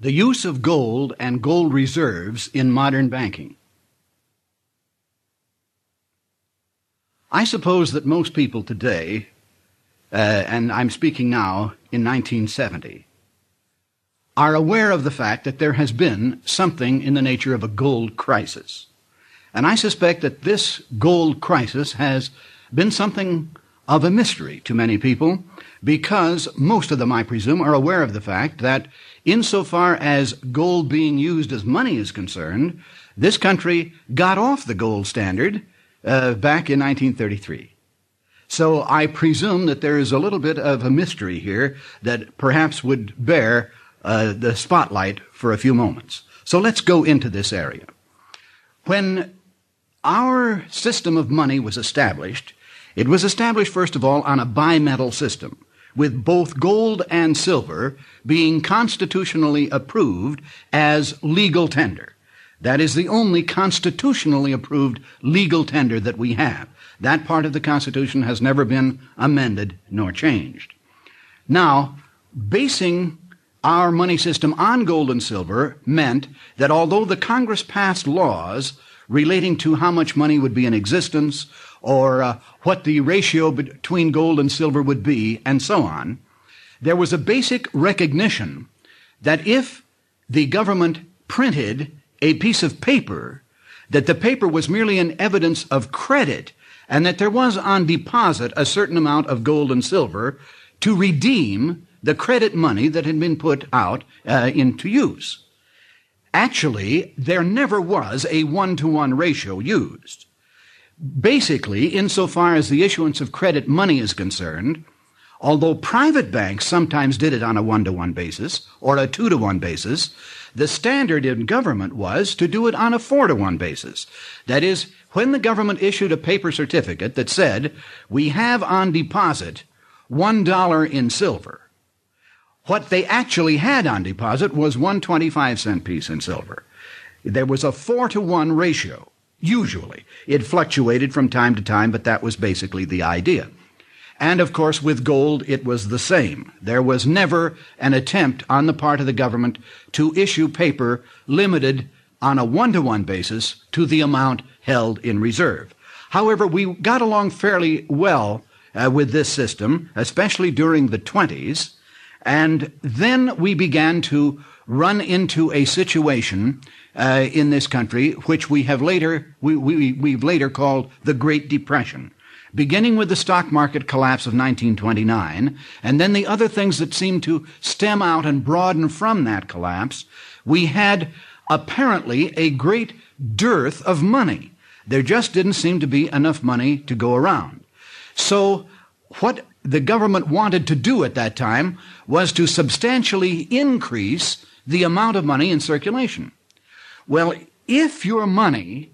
The use of gold and gold reserves in modern banking. I suppose that most people today, and I'm speaking now in 1970, are aware of the fact that there has been something in the nature of a gold crisis. And I suspect that this gold crisis has been something of a mystery to many people, because most of them, I presume, are aware of the fact that insofar as gold being used as money is concerned, this country got off the gold standard back in 1933. So I presume that there is a little bit of a mystery here that perhaps would bear the spotlight for a few moments. So let's go into this area. When our system of money was established, it was established, first of all, on a bimetal system, with both gold and silver being constitutionally approved as legal tender. That is the only constitutionally approved legal tender that we have. That part of the Constitution has never been amended nor changed. Now, basing our money system on gold and silver meant that although the Congress passed laws relating to how much money would be in existence, or what the ratio between gold and silver would be, and so on, there was a basic recognition that if the government printed a piece of paper, that the paper was merely an evidence of credit, and that there was on deposit a certain amount of gold and silver to redeem the credit money that had been put out into use. Actually, there never was a one-to-one ratio used. Basically, insofar as the issuance of credit money is concerned, although private banks sometimes did it on a one-to-one basis or a two-to-one basis, the standard in government was to do it on a four-to-one basis. That is, when the government issued a paper certificate that said, we have on deposit $1 in silver, what they actually had on deposit was 1 25-cent piece in silver. There was a 4-to-1 ratio. Usually. It fluctuated from time to time, but that was basically the idea. And of course, with gold, it was the same. There was never an attempt on the part of the government to issue paper limited on a one-to-one basis to the amount held in reserve. However, we got along fairly well with this system, especially during the 20s, and then we began to run into a situation in this country, which we've later called the Great Depression, beginning with the stock market collapse of 1929, and then the other things that seemed to stem out and broaden from that collapse. We had apparently a great dearth of money. There just didn't seem to be enough money to go around. So what the government wanted to do at that time was to substantially increase the amount of money in circulation. Well, if your money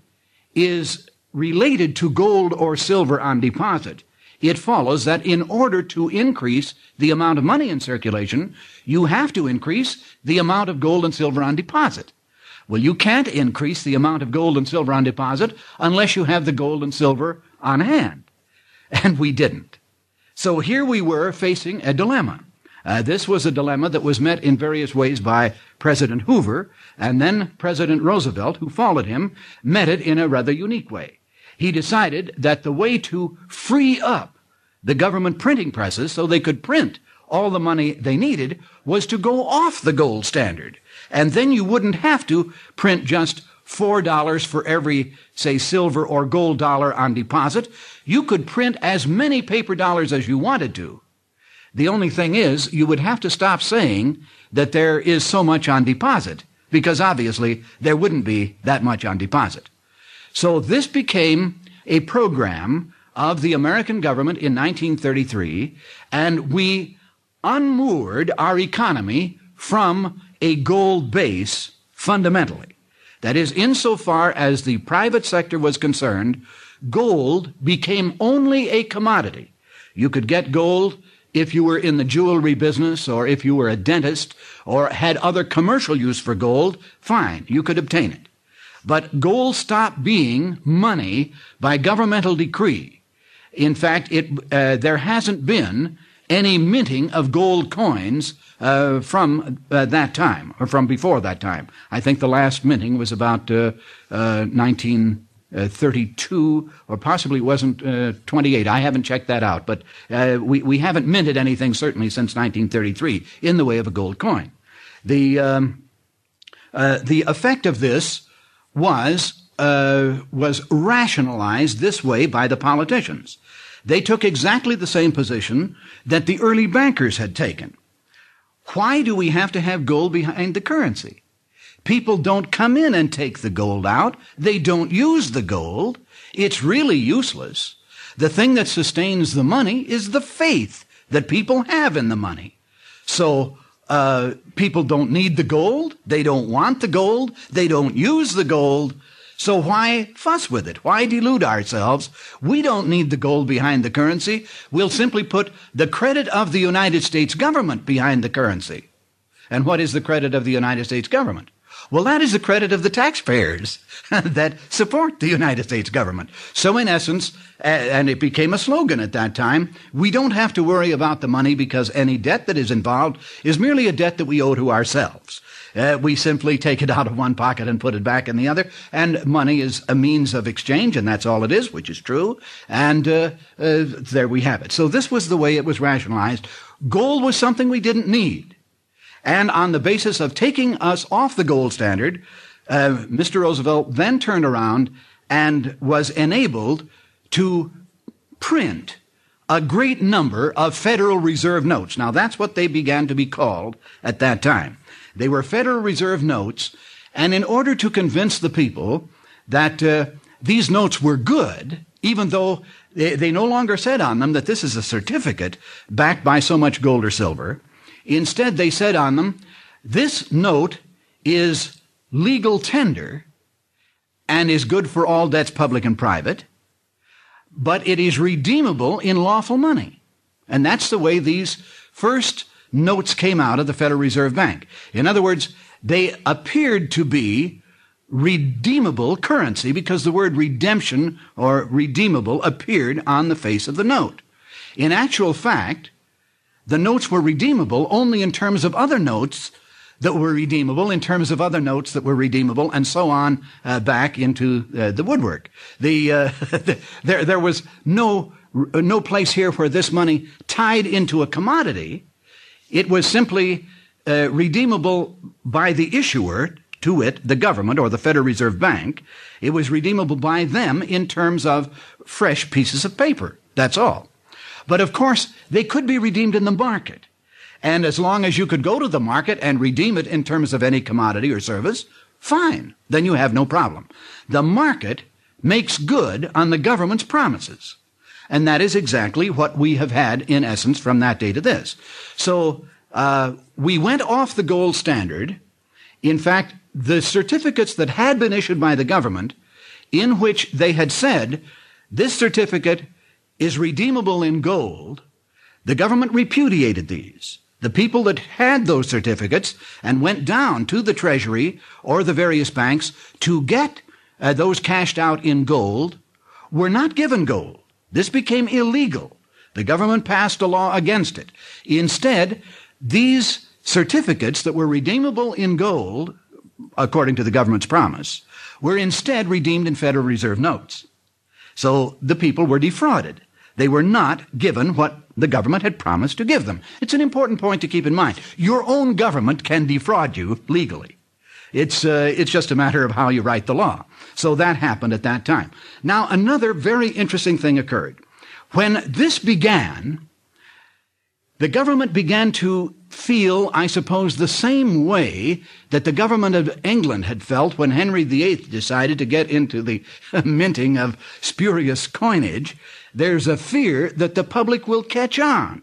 is related to gold or silver on deposit, it follows that in order to increase the amount of money in circulation, you have to increase the amount of gold and silver on deposit. Well, you can't increase the amount of gold and silver on deposit unless you have the gold and silver on hand. And we didn't. So here we were facing a dilemma. This was a dilemma that was met in various ways by President Hoover, and then President Roosevelt, who followed him, met it in a rather unique way. He decided that the way to free up the government printing presses so they could print all the money they needed was to go off the gold standard. And then you wouldn't have to print just $4 for every, say, silver or gold dollar on deposit. You could print as many paper dollars as you wanted to. The only thing is, you would have to stop saying that there is so much on deposit, because obviously there wouldn't be that much on deposit. So this became a program of the American government in 1933, and we unmoored our economy from a gold base fundamentally. That is, insofar as the private sector was concerned, gold became only a commodity. You could get gold if you were in the jewelry business, or if you were a dentist, or had other commercial use for gold, fine, you could obtain it. But gold stopped being money by governmental decree. In fact, there hasn't been any minting of gold coins from that time, or from before that time. I think the last minting was about 1932, or possibly it wasn't 28. I haven't checked that out, but we haven't minted anything certainly since 1933 in the way of a gold coin. The effect of this was rationalized this way by the politicians. They took exactly the same position that the early bankers had taken. Why do we have to have gold behind the currency? People don't come in and take the gold out. They don't use the gold. It's really useless. The thing that sustains the money is the faith that people have in the money. So people don't need the gold. They don't want the gold. They don't use the gold. So why fuss with it? Why delude ourselves? We don't need the gold behind the currency. We'll simply put the credit of the United States government behind the currency. And what is the credit of the United States government? Well, that is the credit of the taxpayers that support the United States government. So in essence, and it became a slogan at that time, we don't have to worry about the money because any debt that is involved is merely a debt that we owe to ourselves. We simply take it out of one pocket and put it back in the other, and money is a means of exchange, and that's all it is, which is true, and there we have it. So this was the way it was rationalized. Gold was something we didn't need, and on the basis of taking us off the gold standard, Mr. Roosevelt then turned around and was enabled to print a great number of Federal Reserve notes. Now, that's what they began to be called at that time. They were Federal Reserve notes, and in order to convince the people that these notes were good, even though they no longer said on them that this is a certificate backed by so much gold or silver, instead they said on them, this note is legal tender and is good for all debts public and private, but it is redeemable in lawful money. And that's the way these first notes came out of the Federal Reserve Bank. In other words, they appeared to be redeemable currency because the word redemption or redeemable appeared on the face of the note. In actual fact, the notes were redeemable only in terms of other notes that were redeemable, in terms of other notes that were redeemable, and so on back into the woodwork. There was no place here where this money tied into a commodity. It was simply redeemable by the issuer, to it, the government or the Federal Reserve Bank. It was redeemable by them in terms of fresh pieces of paper. That's all. But of course, they could be redeemed in the market. And as long as you could go to the market and redeem it in terms of any commodity or service, fine. Then you have no problem. The market makes good on the government's promises. And that is exactly what we have had, in essence, from that day to this. So we went off the gold standard. In fact, the certificates that had been issued by the government, in which they had said, this certificate is redeemable in gold, the government repudiated these. The people that had those certificates and went down to the Treasury or the various banks to get those cashed out in gold were not given gold. This became illegal. The government passed a law against it. Instead, these certificates that were redeemable in gold, according to the government's promise, were instead redeemed in Federal Reserve notes. So the people were defrauded. They were not given what the government had promised to give them. It's an important point to keep in mind. Your own government can defraud you legally. It's just a matter of how you write the law. So that happened at that time. Now, another very interesting thing occurred. When this began, the government began to feel, I suppose, the same way that the government of England had felt when Henry VIII decided to get into the minting of spurious coinage. There's a fear that the public will catch on.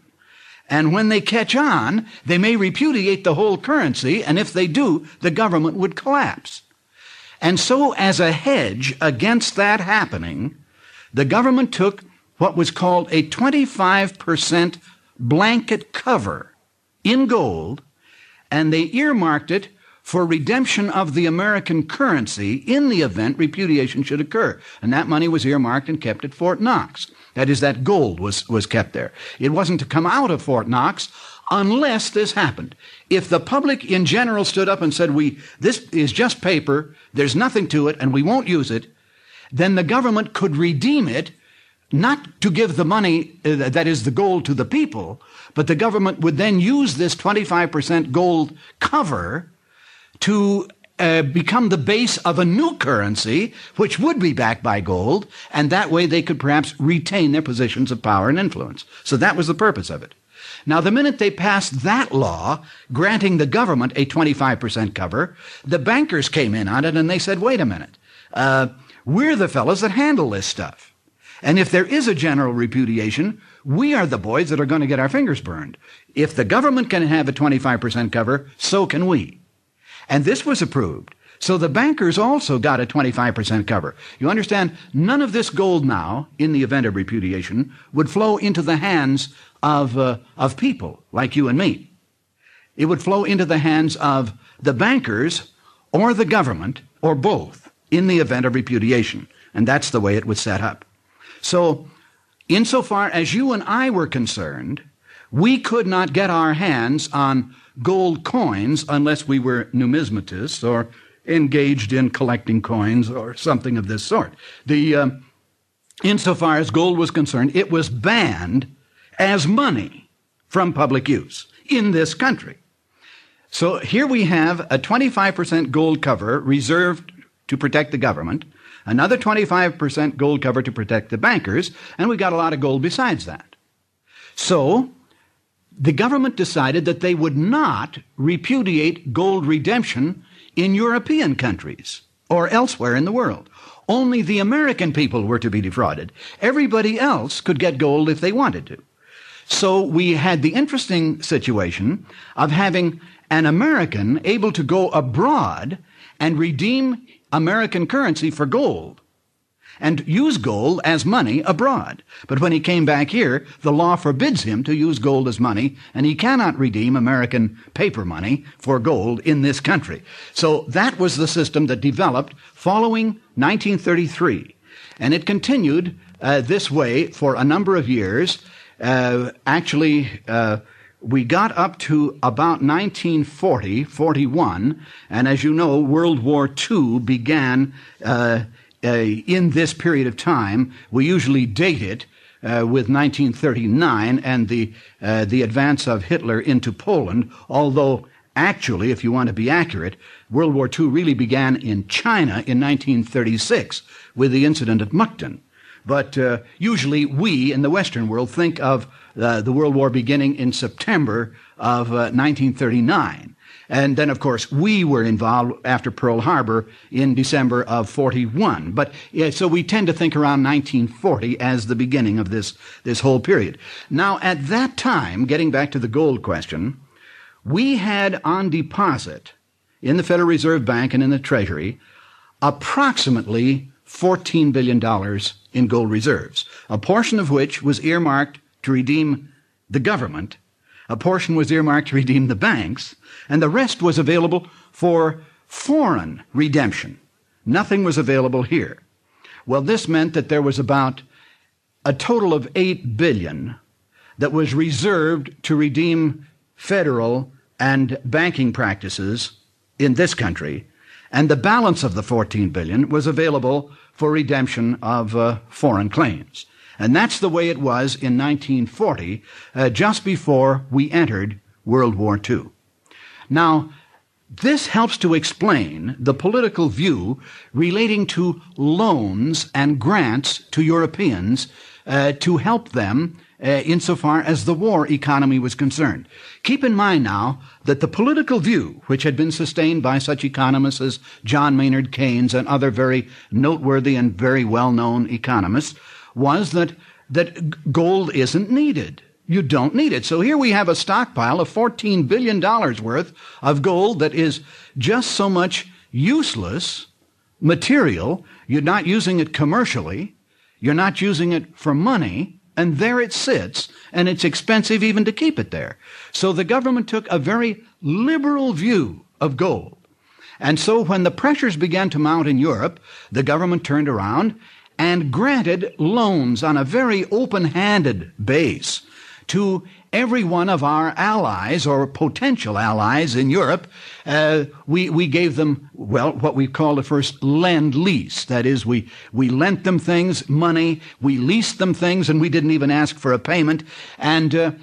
And when they catch on, they may repudiate the whole currency, and if they do, the government would collapse. And so, as a hedge against that happening, the government took what was called a 25% blanket cover in gold, and they earmarked it for redemption of the American currency in the event repudiation should occur. And that money was earmarked and kept at Fort Knox. That is, that gold was kept there. It wasn't to come out of Fort Knox unless this happened. If the public in general stood up and said, this is just paper, there's nothing to it, and we won't use it, then the government could redeem it, not to give the money, that is the gold, to the people, but the government would then use this 25% gold cover to become the base of a new currency, which would be backed by gold, and that way they could perhaps retain their positions of power and influence. So that was the purpose of it. Now, the minute they passed that law, granting the government a 25% cover, the bankers came in on it and they said, wait a minute, we're the fellows that handle this stuff. And if there is a general repudiation, we are the boys that are going to get our fingers burned. If the government can have a 25% cover, so can we. And this was approved. So the bankers also got a 25% cover. You understand, none of this gold now, in the event of repudiation, would flow into the hands of people like you and me. It would flow into the hands of the bankers or the government or both in the event of repudiation. And that's the way it was set up. So, insofar as you and I were concerned, we could not get our hands on gold coins unless we were numismatists or engaged in collecting coins or something of this sort. Insofar as gold was concerned, it was banned as money from public use in this country. So here we have a 25% gold cover reserved to protect the government, another 25% gold cover to protect the bankers, and we got a lot of gold besides that. So the government decided that they would not repudiate gold redemption in European countries or elsewhere in the world. Only the American people were to be defrauded. Everybody else could get gold if they wanted to. So we had the interesting situation of having an American able to go abroad and redeem American currency for gold and use gold as money abroad. But when he came back here, the law forbids him to use gold as money, and he cannot redeem American paper money for gold in this country. So that was the system that developed following 1933. And it continued this way for a number of years. We got up to about 1940, 41, and as you know, World War II began in this period of time. We usually date it with 1939 and the advance of Hitler into Poland, although actually, if you want to be accurate, World War II really began in China in 1936 with the incident at Mukden. But usually we in the Western world think of the World War beginning in September of 1939. And then, of course, we were involved after Pearl Harbor in December of 41. But so we tend to think around 1940 as the beginning of this whole period. Now, at that time, getting back to the gold question, we had on deposit in the Federal Reserve Bank and in the Treasury approximately $14 billion in gold reserves, a portion of which was earmarked to redeem the government, a portion was earmarked to redeem the banks, and the rest was available for foreign redemption. Nothing was available here. Well, this meant that there was about a total of $8 billion that was reserved to redeem federal and banking practices in this country, and the balance of the $14 billion was available for redemption of foreign claims. And that's the way it was in 1940, just before we entered World War II. Now, this helps to explain the political view relating to loans and grants to Europeans to help them insofar as the war economy was concerned. Keep in mind now that the political view, which had been sustained by such economists as John Maynard Keynes and other very noteworthy and very well-known economists, was that gold isn't needed. You don't need it. So here we have a stockpile of $14 billion worth of gold that is just so much useless material. You're not using it commercially. You're not using it for money. And there it sits, and it's expensive even to keep it there. So the government took a very liberal view of gold. And so when the pressures began to mount in Europe, the government turned around and granted loans on a very open-handed base to every one of our allies or potential allies in Europe. We gave them, well, what we called at first lend-lease. That is, we lent them things, money, we leased them things, and we didn't even ask for a payment. And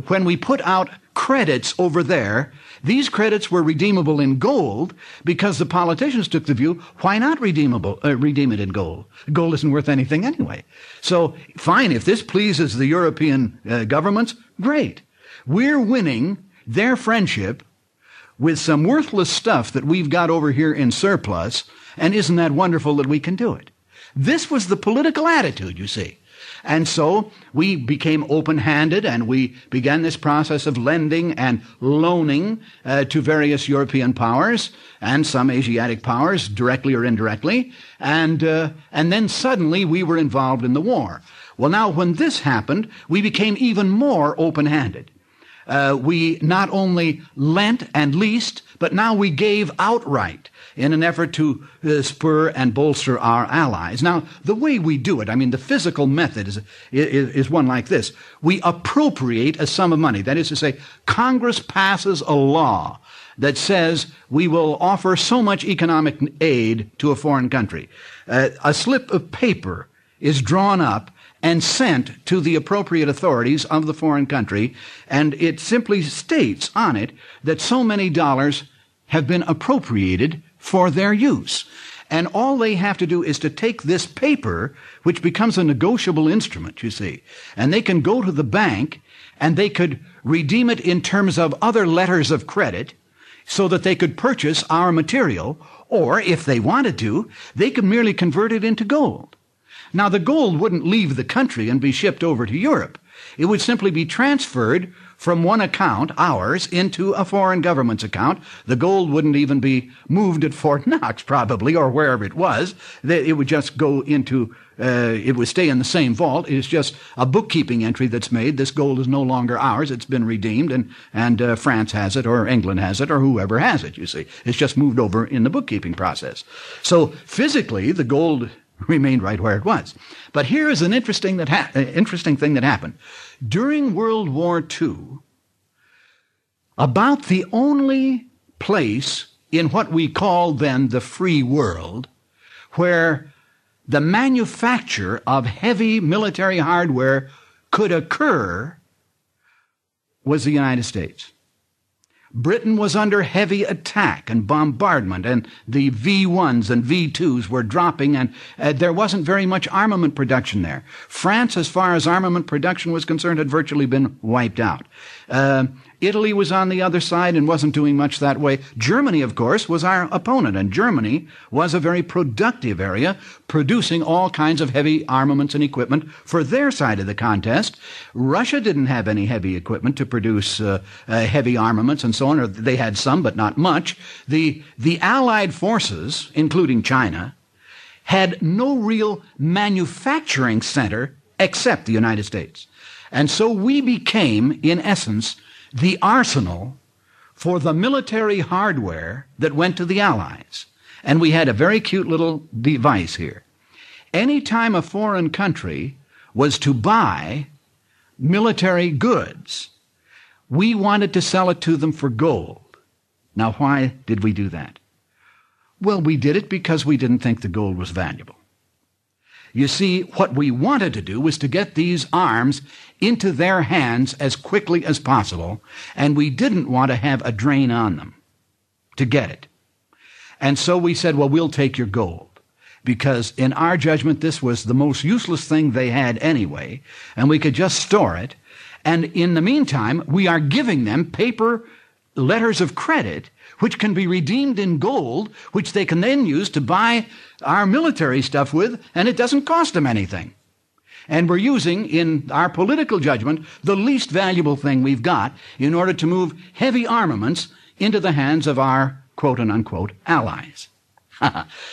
when we put out credits over there, these credits were redeemable in gold because the politicians took the view, why not redeem it in gold? Gold isn't worth anything anyway. So, fine, if this pleases the European governments, great. We're winning their friendship with some worthless stuff that we've got over here in surplus, and isn't that wonderful that we can do it? This was the political attitude, you see. And so we became open-handed, and we began this process of lending and loaning to various European powers and some Asiatic powers, directly or indirectly. And then suddenly we were involved in the war. Well, now when this happened, we became even more open-handed. We not only lent and leased, but now we gave outright in an effort to spur and bolster our allies. Now, the way we do it, I mean, the physical method is one like this. We appropriate a sum of money. That is to say, Congress passes a law that says we will offer so much economic aid to a foreign country. A slip of paper is drawn up and sent to the appropriate authorities of the foreign country, and it simply states on it that so many dollars have been appropriated for their use. And all they have to do is to take this paper, which becomes a negotiable instrument, you see, and they can go to the bank and they could redeem it in terms of other letters of credit so that they could purchase our material, or if they wanted to, they could merely convert it into gold. Now, the gold wouldn't leave the country and be shipped over to Europe. It would simply be transferred from one account, ours, into a foreign government's account. The gold wouldn't even be moved at Fort Knox, probably, or wherever it was. It would just go into, it would stay in the same vault. It's just a bookkeeping entry that's made. This gold is no longer ours. It's been redeemed, and France has it, or England has it, or whoever has it, you see. It's just moved over in the bookkeeping process. So physically, the gold remained right where it was. But here is an interesting thing that happened. During World War II, about the only place in what we called then the free world where the manufacture of heavy military hardware could occur was the United States. Britain was under heavy attack and bombardment, and the V-1s and V-2s were dropping, and there wasn't very much armament production there. France, as far as armament production was concerned, had virtually been wiped out. Italy was on the other side and wasn't doing much that way. Germany, of course, was our opponent, and Germany was a very productive area, producing all kinds of heavy armaments and equipment for their side of the contest. Russia didn't have any heavy equipment to produce heavy armaments and so on, or they had some, but not much. The Allied forces, including China, had no real manufacturing center except the United States. And so we became, in essence, the arsenal for the military hardware that went to the Allies. And we had a very cute little device here. Any time a foreign country was to buy military goods, we wanted to sell it to them for gold. Now, why did we do that? Well, we did it because we didn't think the gold was valuable. You see, what we wanted to do was to get these arms into their hands as quickly as possible, and we didn't want to have a drain on them to get it. And so we said, well, we'll take your gold, because in our judgment, this was the most useless thing they had anyway, and we could just store it. And in the meantime, we are giving them paper letters of credit, which can be redeemed in gold, which they can then use to buy our military stuff with, and it doesn't cost them anything. And we're using, in our political judgment, the least valuable thing we've got in order to move heavy armaments into the hands of our quote-unquote allies.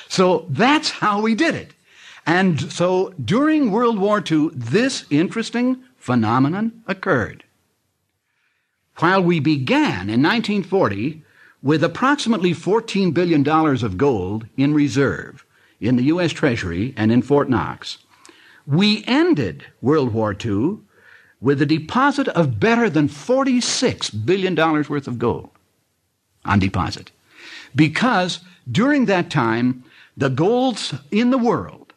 So that's how we did it. And so during World War II, this interesting phenomenon occurred. While we began in 1940 with approximately $14 billion of gold in reserve in the U.S. Treasury and in Fort Knox, we ended World War II with a deposit of better than $46 billion worth of gold on deposit. Because during that time, the golds in the world,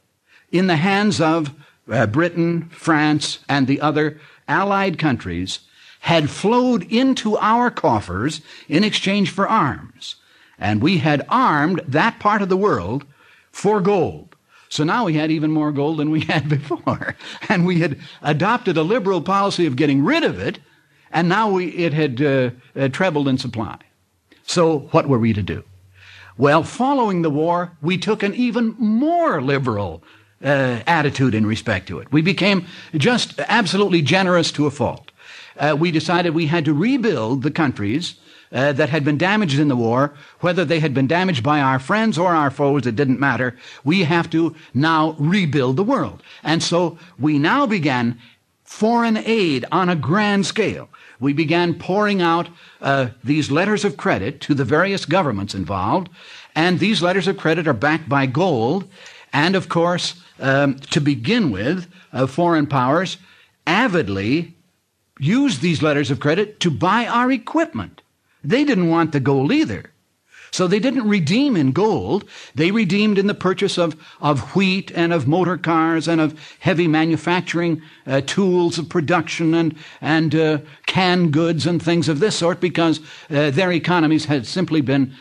in the hands of Britain, France, and the other allied countries, had flowed into our coffers in exchange for arms. And we had armed that part of the world for gold. So now we had even more gold than we had before. And we had adopted a liberal policy of getting rid of it, and now it had trebled in supply. So what were we to do? Well, following the war, we took an even more liberal attitude in respect to it. We became just absolutely generous to a fault. We decided we had to rebuild the countries that had been damaged in the war. Whether they had been damaged by our friends or our foes, it didn't matter. We have to now rebuild the world. And so we now began foreign aid on a grand scale. We began pouring out these letters of credit to the various governments involved, and these letters of credit are backed by gold. And, of course, to begin with, foreign powers avidly used these letters of credit to buy our equipment. They didn't want the gold either. So they didn't redeem in gold. They redeemed in the purchase of wheat and of motor cars and of heavy manufacturing tools of production and canned goods and things of this sort, because their economies had simply been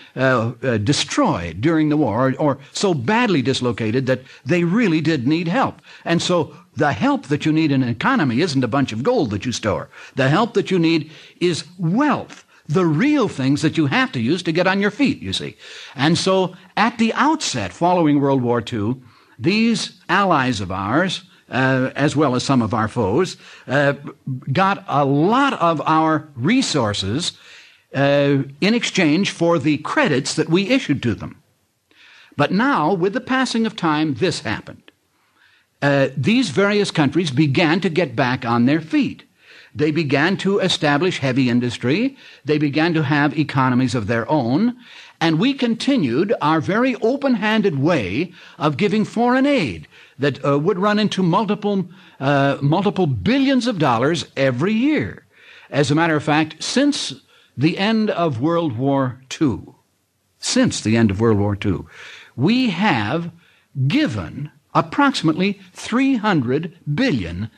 destroyed during the war, or so badly dislocated that they really did need help. And so the help that you need in an economy isn't a bunch of gold that you store. The help that you need is wealth. The real things that you have to use to get on your feet, you see. And so at the outset, following World War II, these allies of ours, as well as some of our foes, got a lot of our resources in exchange for the credits that we issued to them. But now, with the passing of time, this happened. These various countries began to get back on their feet. They began to establish heavy industry. They began to have economies of their own. And we continued our very open-handed way of giving foreign aid that would run into multiple billions of dollars every year. As a matter of fact, since the end of World War II, we have given approximately $300 billion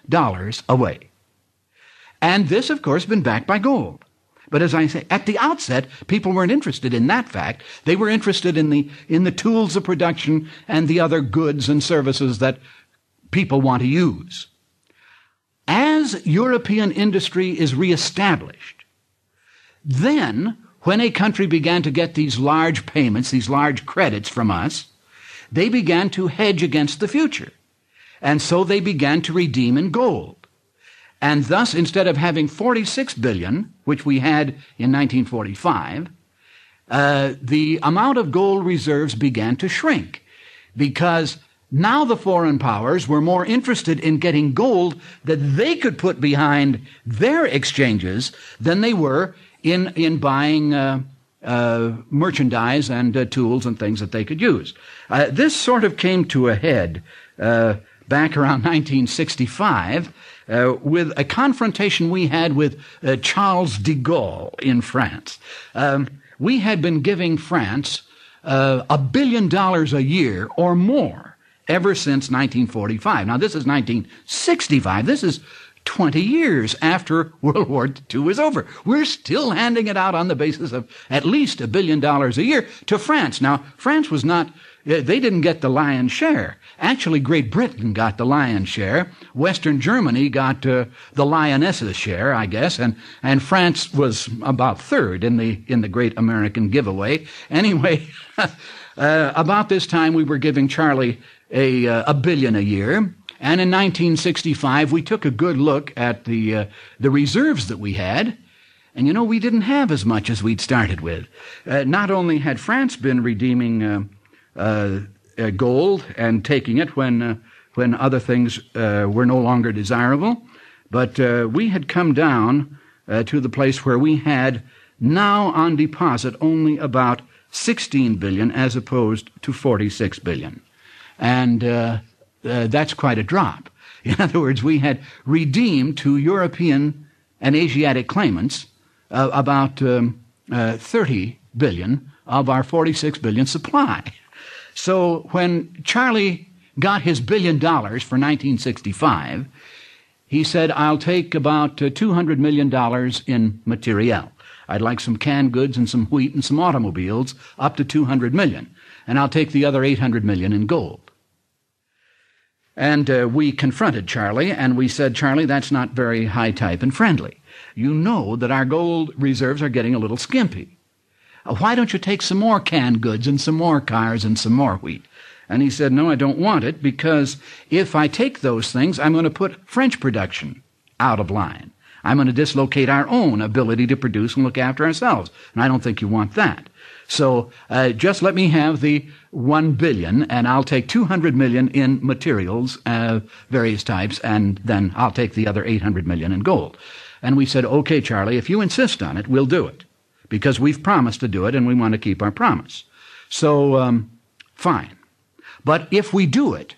away. And this, of course, has been backed by gold. But as I say, at the outset, people weren't interested in that fact. They were interested in the tools of production and the other goods and services that people want to use. As European industry is reestablished, then when a country began to get these large payments, these large credits from us, they began to hedge against the future. And so they began to redeem in gold. And thus, instead of having $46 billion, which we had in 1945, the amount of gold reserves began to shrink, because now the foreign powers were more interested in getting gold that they could put behind their exchanges than they were in buying merchandise and tools and things that they could use. This sort of came to a head back around 1965, with a confrontation we had with Charles de Gaulle in France. We had been giving France $1 billion a year or more ever since 1945. Now, this is 1965. This is 20 years after World War II was over. We're still handing it out on the basis of at least $1 billion a year to France. Now, France was not... They didn't get the lion's share. Actually, Great Britain got the lion's share. Western Germany got the lioness's share, I guess, and France was about third in the great American giveaway. Anyway, about this time we were giving Charlie a billion a year, and in 1965 we took a good look at the reserves that we had. And you know, we didn't have as much as we'd started with. Not only had France been redeeming gold and taking it when other things were no longer desirable, but we had come down to the place where we had now on deposit only about 16 billion as opposed to 46 billion. And that's quite a drop. In other words, we had redeemed to European and Asiatic claimants about 30 billion of our 46 billion supply. So when Charlie got his $1 billion for 1965, he said, I'll take about $200 million in materiel. I'd like some canned goods and some wheat and some automobiles, up to $200 million. And I'll take the other $800 million in gold. And we confronted Charlie, and we said, Charlie, that's not very high type and friendly. You know that our gold reserves are getting a little skimpy. Why don't you take some more canned goods and some more cars and some more wheat? And he said, no, I don't want it, because if I take those things, I'm going to put French production out of line. I'm going to dislocate our own ability to produce and look after ourselves. And I don't think you want that. So just let me have the $1 billion, and I'll take $200 million in materials, various types, and then I'll take the other $800 million in gold. And we said, okay, Charlie, if you insist on it, we'll do it, because we've promised to do it, and we want to keep our promise. So, fine. But if we do it,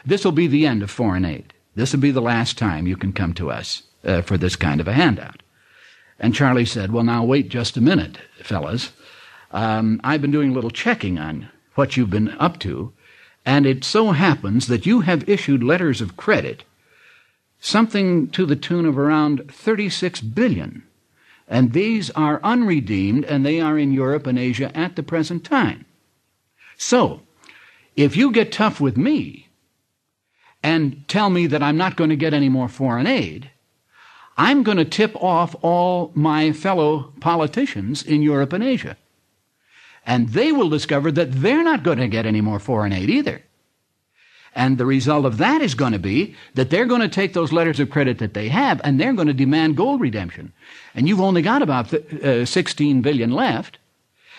this will be the end of foreign aid. This will be the last time you can come to us for this kind of a handout. And Charlie said, well, now wait just a minute, fellas. I've been doing a little checking on what you've been up to, and it so happens that you have issued letters of credit, something to the tune of around 36 billion. And these are unredeemed, and they are in Europe and Asia at the present time. So, if you get tough with me and tell me that I'm not going to get any more foreign aid, I'm going to tip off all my fellow politicians in Europe and Asia. And they will discover that they're not going to get any more foreign aid either. And the result of that is going to be that they're going to take those letters of credit that they have, and they're going to demand gold redemption. And you've only got about 16 billion left,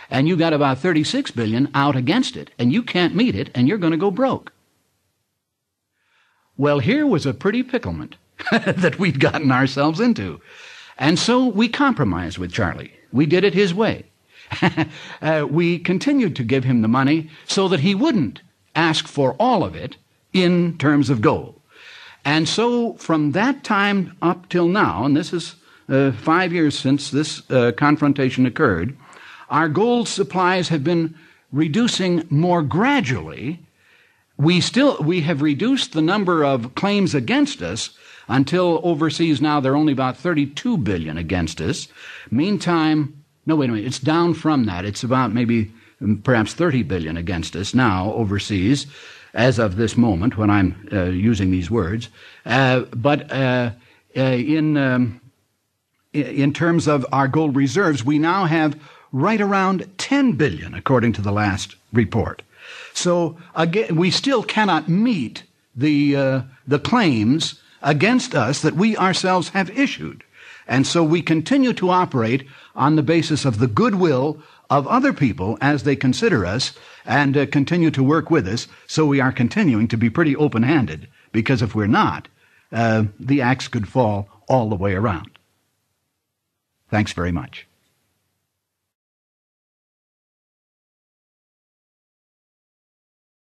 and you got about 36 billion out against it, and you can't meet it, and you're going to go broke. Well, here was a pretty picklement that we'd gotten ourselves into. And so we compromised with Charlie. We did it his way. We continued to give him the money so that he wouldn't ask for all of it in terms of gold. And so from that time up till now, and this is 5 years since this confrontation occurred, our gold supplies have been reducing more gradually. We have reduced the number of claims against us until overseas now there are only about 32 billion against us. Meantime, no, wait a minute, it's down from that. It's about maybe perhaps 30 billion against us now overseas as of this moment when I'm using these words. But in terms of our gold reserves, we now have right around 10 billion according to the last report. So again, we still cannot meet the claims against us that we ourselves have issued. And so we continue to operate on the basis of the goodwill of other people as they consider us and continue to work with us. So we are continuing to be pretty open-handed, because if we're not, the axe could fall all the way around. Thanks very much.